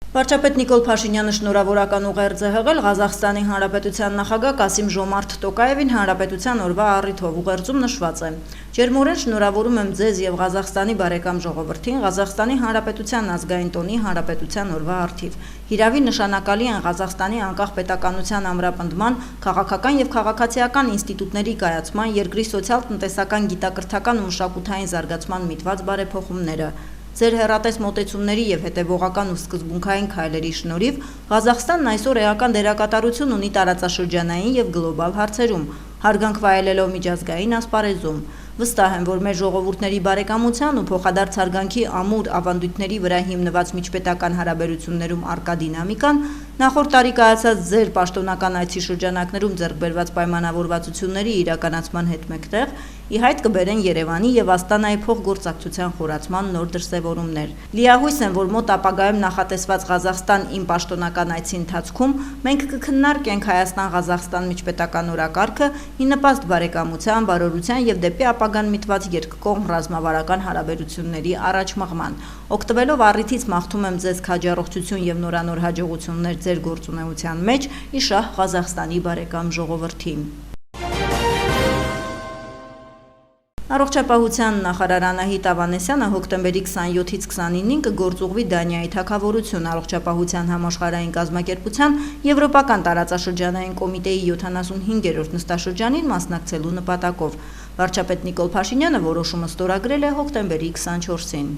Վարչապետ Նիկոլ Փաշինյանը շնորհավորական ուղերձ է հղել Ղազախստանի Հանրապետության նախագահ Կասիմ Ժոմարթ Տոկաևին Հանրապետության օրվա առիթով։ Ուղերձում նշված է. Ջերմորեն շնորհավորում եմ ձեզ եւ Ղազախստանի բարեկամ ժողովրդին Ղազախստանի Հանրապետության ազգային տոնի Հանրապետության օրվա առթիվ։ Հիրավի նշանակալի են Ղազախստանի անկախ պետականության ամրապնդման, քաղաքական եւ քաղաքացիական ինստիտուտների կայացման, երկրի սոցիալ-տնտեսական, գիտակրթական ու մշակութային զարգացման միտված բարեփոխումները։ Ձեր հեռատես մոտեցումների եւ հետեւողական ու սկզբունքային քայլերի շնորհիվ Ղազախստանն այսօր էական դերակատարություն ունի տարածաշրջանային եւ գլոբալ հարցերում, հարգանք վայելելով միջազգային ասպարեզում։ Վստահ եմ, որ մեր ժողովուրդների բարեկամության ու փոխադարձ հարգանքի ամուր ավանդույթների վրա հիմնված միջպետական հարաբերություններում առկա դինամիկան նախորդ տարի կայացած ձեր պաշտոնական այցի շրջանակներում ձեռք բերված պայմանավորվածությունների իրականացման հետ մեկտեղ ի հայտ կբերեն Երևանի եւ Աստանայի փոխգործակցության խորացման նոր դրսեւորումներ։ Լիահույս եմ, որ մոտ ապագայում նախատեսված Ղազախստան իմ պաշտոնական այցի ընթացքում մենք կքննարկենք Հայաստան-Ղազախստան միջպետական օրակարգը ի նպաստ բարեկամության, բարօրության եւ դեպի ապագան միտված երկկողմ ռազմավարական հարաբերությունների առաջմղման։ Օգտվելով առիթից մաղթում եմ ձեզ քաջառողջություն եւ նորանոր հաջողություններ ձեր գործունեության մեջ ի շահ Ղազախստանի բարեկամ ժողովրդին։ Առողջապահության նախարար Անահիտ Ավանեսյանը հոկտեմբերի 27-ից 29-ին կգործուղվի Դանիայի թագավորություն առողջապահության համաշխարհային կազմակերպության Եվրոպական տարածաշրջանային կոմիտեի 75-րդ նստաշրջանին մասնակցելու նպատակով։ Վարչապետ Նիկոլ Փաշինյանը որոշումը ստորագրել է հոկտեմբերի 24-ին։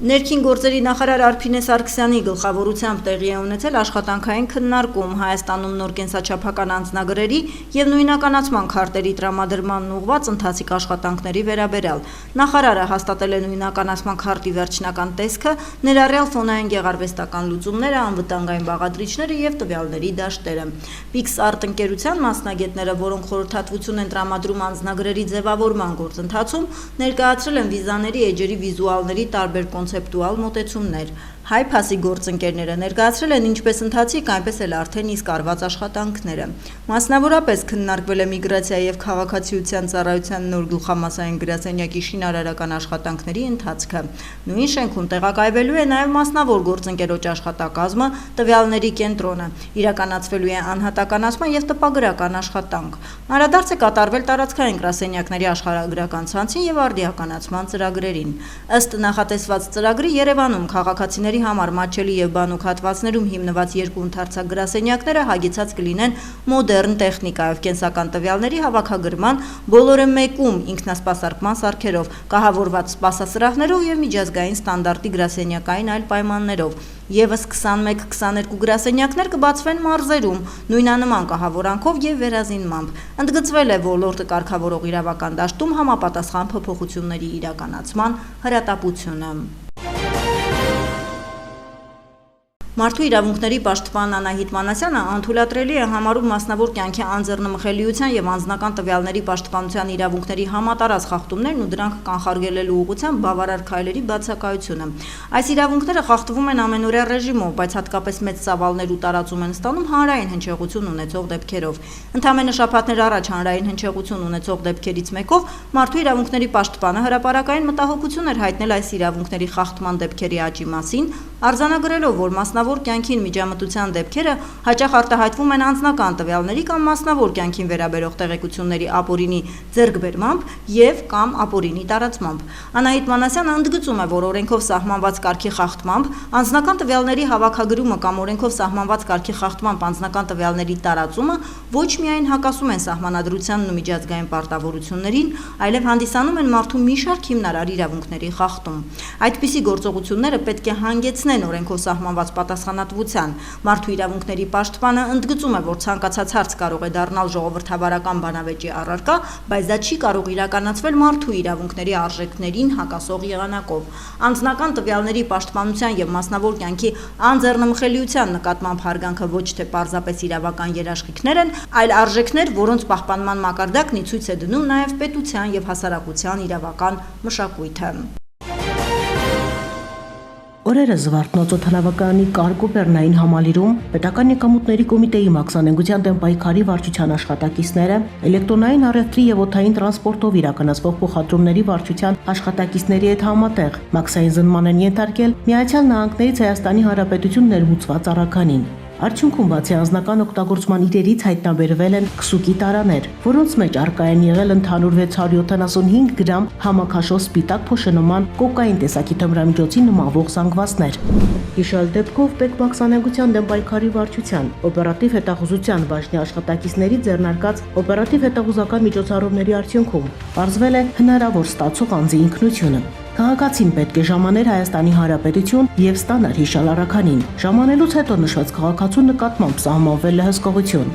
Ներքին գործերի նախարար Արփինե Սարգսյանի գլխավորությամբ տեղի է ունեցել աշխատանքային քննարկում Հայաստանում նոր կենսաչափական անձնագրերի եւ նույնականացման քարտերի տրամադրմանն ուղղված ընթացիկ աշխատանքների վերաբերյալ։ Նախարարը հաստատել է նույնականացման քարտի վերջնական տեսքը, ներառյալ ֆոնային գեղարվեստական լուծումները, անվտանգային բաղադրիչները եւ տվյալների դաշտերը։ PixArt ընկերության մասնագետները, որոնք խորհրդատվություն են տրամադրում անձնագրերի ձևավորման գործընթացում, ներկայացրել են վիզաների էջերի վիզուալների տարբեր կոնցեպտուալ մոտեցումներ։ Հայ-Փասի գործընկերները ներկայացրել են ինչպես ընթացիկ, այնպես էլ արդեն իսկ արված աշխատանքները։ Մասնավորապես քննարկվել է միգրացիա եւ քաղաքացիության ծառայության նոր գլխամասային գրասենյակի շինարարական աշխատանքների ընթացքը։ Նույն շենքում տեղակայվելու է նաեւ մասնավոր գործընկերոջ աշխատակազմը, տվյալների կենտրոնը, իրականացվելու է անհատականացման եւ տպագրական աշխատանք։ Անդրադարձ է կատարվել տարածքային գրասենյակների աշխարհագրական ցանցին եւ արդիականացման ծրագրերին։ Ըստ նախատեսված ծրագրի Երևանում քաղաքացիների համար մատչելի եւ բանուկ հատվածներում հիմնված երկու ընդարձակ գրասենյակները հագեցած կլինեն մոդեռն տեխնիկայով, կենսական տվյալների հավաքագրման, բոլորը մեկում ինքնասպասարկման սարքերով, կահավորված սպասասրահներով եւ միջազգային ստանդարտի գրասենյակային այլ պայմաններով։ Եվս 21-22 գրասենյակներ կբացվեն մարզերում, նույնանման կահավորանքով եւ վերազինմամբ։ Ընդգծվել է ոլորտը կարգավորող իրավական դաշտում համապատասխան փոփոխությունների իրականացման հրատապությունը։ Մարդու իրավունքների պաշտպան Անահիտ Մանասյանը անթույլատրելի է համարում մասնավոր կյանքի անձեռնմխելիության եւ անձնական տվյալների պաշտպանության իրավունքների համատարած խախտումներն ու դրանք կանխարգելելու ուղղությամբ բավարար քայլերի բացակայությունը։ Այս իրավունքները խախտվում են ամենօրյա ռեժիմով, բայց հատկապես մեծ ծավալներ ու տարածում են ստանում հանրային հնչեղություն ունեցող դեպքերով։ Ընդամենը շաբաթներ առաջ հանրային հնչեղություն ունեցող դեպքերից մեկով մարդու իրավունքների պաշտպանը հրապարակային մտահոգություն էր հայտնել այս իրավունքների խախտման դեպքերի աճի մասին, արձանագրելով, որ մասնավոր կյանքին միջամտության դեպքերը հաճախ արտահայտվում են անձնական տվյալների կամ մասնավոր կյանքին վերաբերող տեղեկությունների ապօրինի ձեռքբերմամբ եւ կամ ապօրինի տարածմամբ։ Անահիտ Մանասյանը ընդգծում է, որ օրենքով սահմանված կարգի խախտմամբ, անձնական տվյալների հավաքագրումը կամ օրենքով սահմանված կարգի խախտմամբ անձնական տվյալների տարածումը ոչ միայն հակասում են սահմանադրությանն ու միջազգային պարտավորություններին, այլև հանդիսանում են մարդու մի շարք հիմնարար իրավունքների խախտում։ Այդպիսի գործողությունները պետք է հանգեցնեն օրենքով սահմանված պատասխանատվության։ Մարդու իրավունքների պաշտպանը ընդգծում է, որ ցանկացած հարց կարող է դառնալ ժողովրդավարական բանավեճի առարկա, բայց դա չի կարող իրականացվել մարդու իրավունքների արժեքներին հակասող եղանակով։ Անձնական տվյալների պաշտպանության եւ մասնավոր կյանքի անձեռնմխելիության նկատմամբ հարգանքը ոչ թե պարզապես իրավական երաշխիքներ են, այլ արժեքներ, որոնց պահպանման մակարդակն ի ցույց է դնում նաեւ պետության եւ հասարակության իրավական մշակույթը։ Օրերը Զվարթնոց օդանավակայանի կարգո-բեռնային համալիրում պետական եկամուտների կոմիտեի մաքսանենգության դեմ պայքարի վարչության աշխատակիցները էլեկտրոնային առևտրի եւ օդային տրանսպորտով իրականացվող փոխադրումների վարչության աշխատակիցների հետ համատեղ մաքսային զննման են ենթարկել Միացյալ Նահանգներից Հայաստանի Հանրապետություն ներմուծված առաքանին։ Արդյունքում բացի անձնական օգտագործման իրերից հայտնաբերվել են քսուկի տարաներ, որոնց մեջ առկա են եղել ընդհանուր 675 գրամ համակաշով սպիտակ փոշենման կոկային տեսակի թմրամիջոցի նմանվող զանգվածներ։ Հիշալ դեպքով Պետ մաքսանենգության դեմ պայքարի վարչության օպերատիվ հետախուզության բաժնի աշխատակիցների ձեռնարկած օպերատիվ հետախուզական միջոցառումների արդյունքում պարզվել է հնարավոր ստացող անձի ինքնությունը։ Քաղաքացին պետք է ժամաներ Հայաստանի Հանրապետություն եւ ստանար հիշալ առաքանին։ Ժամանելուց հետո նշված քաղաքացու նկատմամբ սահմանվել է հսկողություն։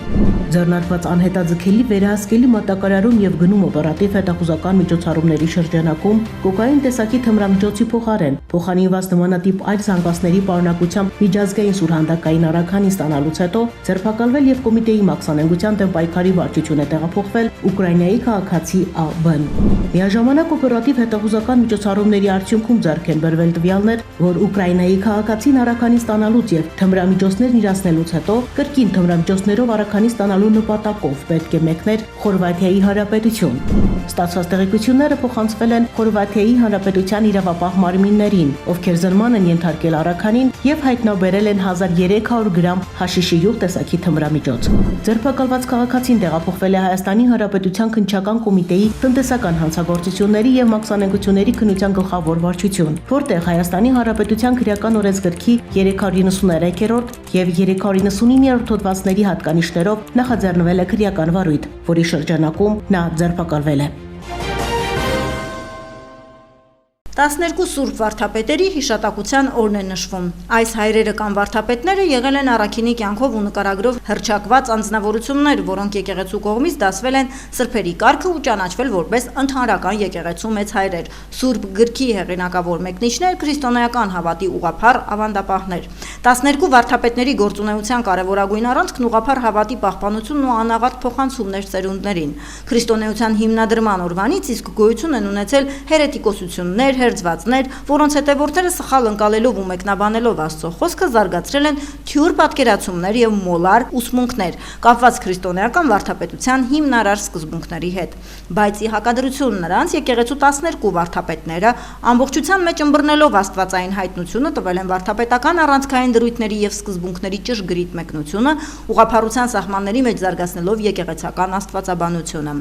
Ձեռնարկված անհետաձգելի վերահսկելի մատակարարում եւ գնում օպերատիվ հետախուզական միջոցառումների շրջանակում կոկային տեսակի թմրամիջոցի փոխարեն փոխանինված նմանատիպ այլ զանգվածների պարունակությամբ միջազգային սուրհանդակային առաքանի ստանալուց հետո ձերբակալվել եւ կոմիտեի մաքսանենգության դեմ պայքարի վարչություն է տեղափոխվել Ուկրաինայի քաղաքացի Ա.Բ.-ն։ Միաժամանակ օպերատիվ հետախուզական միջոցառումների արդյունքում ձեռք են բերվել տվյալներ, որ Ուկրաինայի քաղաքացին առաքանի ստանալուց եւ թմրամիջոցներն իրացնելուց հետո կրկին թմրամիջոցներով առաքանի ստանալու նպատակով պետք է մեկներ Խորվաթիայի Հանրապետություն։ Ստացված տեղեկությունները փոխանցվել են Խորվաթիայի Հանրապետության իրավապահ մարմիններին, ովքեր զննման են ենթարկել առաքանին եւ հայտնաբերել են 1300 գրամ հաշիշի յուղ տեսակի թմրամիջոց։ Ձերբակալված քաղաքացին տեղափոխվել է Հայաստանի Հանրապետության քննչական կոմիտեի տնտեսական հանցագործությունների եւ մաքսանենգությունների քննության գլխավոր վարչություն, որտեղ Հայաստանի Հանրապետության քրեական օրենսգրքի 393-րդ եւ 399-րդ հոդվածների հատկանիշներով նախաձեռնվել է քրեական վարույթ, որի շրջանակում նա ձերբակալվել է։ 12 սուրբ վարդապետերի հիշատակության օրն է նշվում։ Այս հայրերը կամ վարդապետները եղել են առաքինի կյանքով ու նկարագրով հռչակված անձնավորություններ, որոնք եկեղեցու կողմից դասվել են սրբերի կարգը ու ճանաչվել որպես ընդհանրական եկեղեցու մեծ հայրեր, սուրբ գրքի հեղինակավոր մեկնիչներ, քրիստոնեական հավատի ուղղափառ ավանդապահներ։ 12 վարդապետների գործունեության կարևորագույն առանցքն ուղղափառ հավատի պահպանությունն ու անաղարտ փոխանցումներ ծերունդներին։ Քրիստոնեության հիմնադրման օրվանից իսկ գոյություն են ունեցել հերետիկոսություններ, հերձվածներ, որոնց հետևորդները սխալ ընկալելով ու մեկնաբանելով Աստծո խոսքը զարգացրել են թյուր պատկերացումներ եւ մոլար ուսմունքներ, կապված քրիստոնեական վարդապետության հիմնարար սկզբունքների հետ։ Բայց ի հակադրություն նրանց եկեղեցու 12 վարդապետները ամբողջության մեջ ըմբռնելով աստվածային հայտնությունը տվել են վարդապետական առանցքային դրույթների եւ սկզբունքների ճշգրիտ մեկնությունը, ուղղափառության սահմանների մեջ զարգացնելով եկեղեցական աստվածաբանությունը։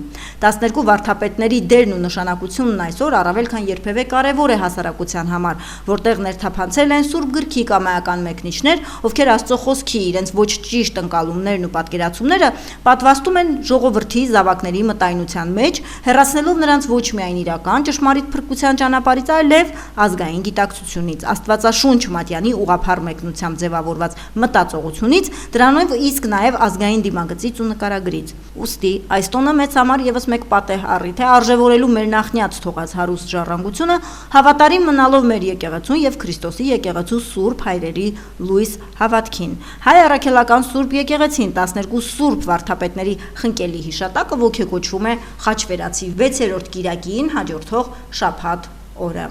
12 վարդապետների դերն ու նշանակությունն այսօր առավել քան երբևէ կարևոր է հասարակության համար, որտեղ ներթափանցել են Սուրբ գրքի կամայական մեկնիչներ, ովքեր Աստծո խոսքի իրենց ոչ ճիշտ ընկալումներն ու պատկերացումները պատվաստում են ժողովրդի զավակների մտայնության մեջ, հեռացնելով նրանց ոչ միայն իրական ճշմարիտ փրկության ճանապարհից, այլև ազգային գիտակցությունից, Աստվածաշունչ Մատյանի ուղղափառ մեկնությամբ ձևավորված մտածողությունից, դրանով իսկ նաև ազգային դիմագծից ու նկարագրից։ Ուստի այս տոնը մեծ համար եւս մեկ պատեհ առիթ է արժևորելու մեր նախնյաց թողած հարուստ ժառանգությունը, հավատարիմ մնալով մեր եկեղեցուն եւ Քրիստոսի եկեղեցու սուրբ հայրերի լույս հավատքին։ Հայ առաքելական սուրբ եկեղեցին 12 սուրբ վարդապետների խնկելի հիշատակը ոգեկոչվում է Խաչվերացի 6-րդ կիրակին հաջորդող շաբաթ օրը։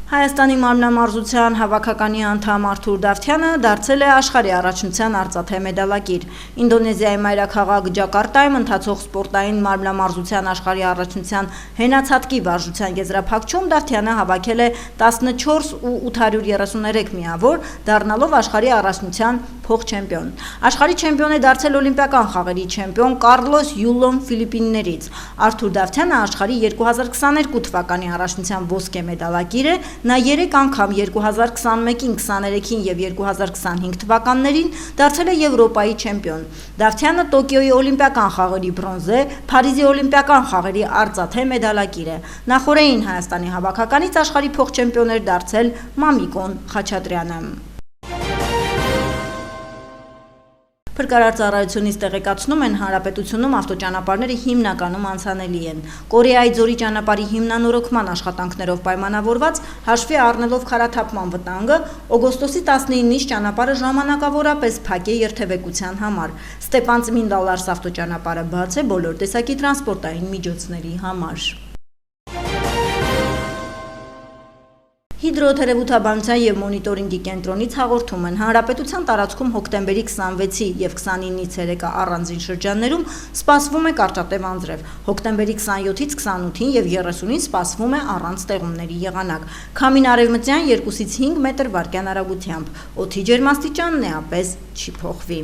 Հայաստանի մարմնամարզության հավաքականի անդամ Արթուր Դավթյանը դարձել է աշխարհի առաջնության արծաթե մեդալակիր։ Ինդոնեզիայի մայրաքաղաք Ջակարտայում ընթացող սպորտային մարմնամարզության աշխարհի առաջնության հենացածքի վարժության եզրափակչում Դավթյանը հավաքել է 14,833 միավոր, դառնալով աշխարհի առաջնության փոխչեմպիոն։ Աշխարհի չեմպիոն է դարձել օլիմպիական խաղերի չեմպիոն Կառլոս Յուլոն Ֆիլիպիններից։ Արթուր Դավթյանը աշխարհի 2022 թվականի առաջնության ոսկե մեդալակիր է։ Նա 3 անգամ 2021-ին, 23-ին եւ 2025 թվականներին դարձել է Եվրոպայի չեմպիոն։ Դավթյանը Տոկիոյի օլիմպիական խաղերի բրոնզե, Փարիզի օլիմպիական խաղերի արծաթե մեդալակիր է։ Նախորդին Հայաստանի հավաքականից աշխարհի փոխչեմպիոն էր դարձել Մամիկոն Խաչատրյանը։ Փրկարար ծառայությունից տեղեկացնում են հանրապետությունում ավտոճանապարհները հիմնականում անցանելի են։ Կորեայի ձորի ճանապարհի հիմնանորոգման աշխատանքներով պայմանավորված հաշվի առնելով քարաթափման վտանգը, օգոստոսի 19-ից ճանապարհը ժամանակավորապես փակ է երթևեկության համար։ Ստեփան-Ծմինդալարս ավտոճանապարհը բաց է բոլոր տեսակի տրանսպորտային միջոցների համար։ Հիդրոթերապևտաբանության և մոնիտորինգի կենտրոնից հաղորդում են հանրապետության տարածքում հոկտեմբերի 26-ի և 29-ից ցերեկը առանձին շրջաններում սպասվում է կարճատև անձրև, հոկտեմբերի 27-ից 28-ին և 30-ին սպասվում է առանց տեղումների եղանակ, քամին արևմտյան 2-ից 5 մետր վարկյան արագությամբ, օդի ջերմաստիճանն էապես չի փոխվի։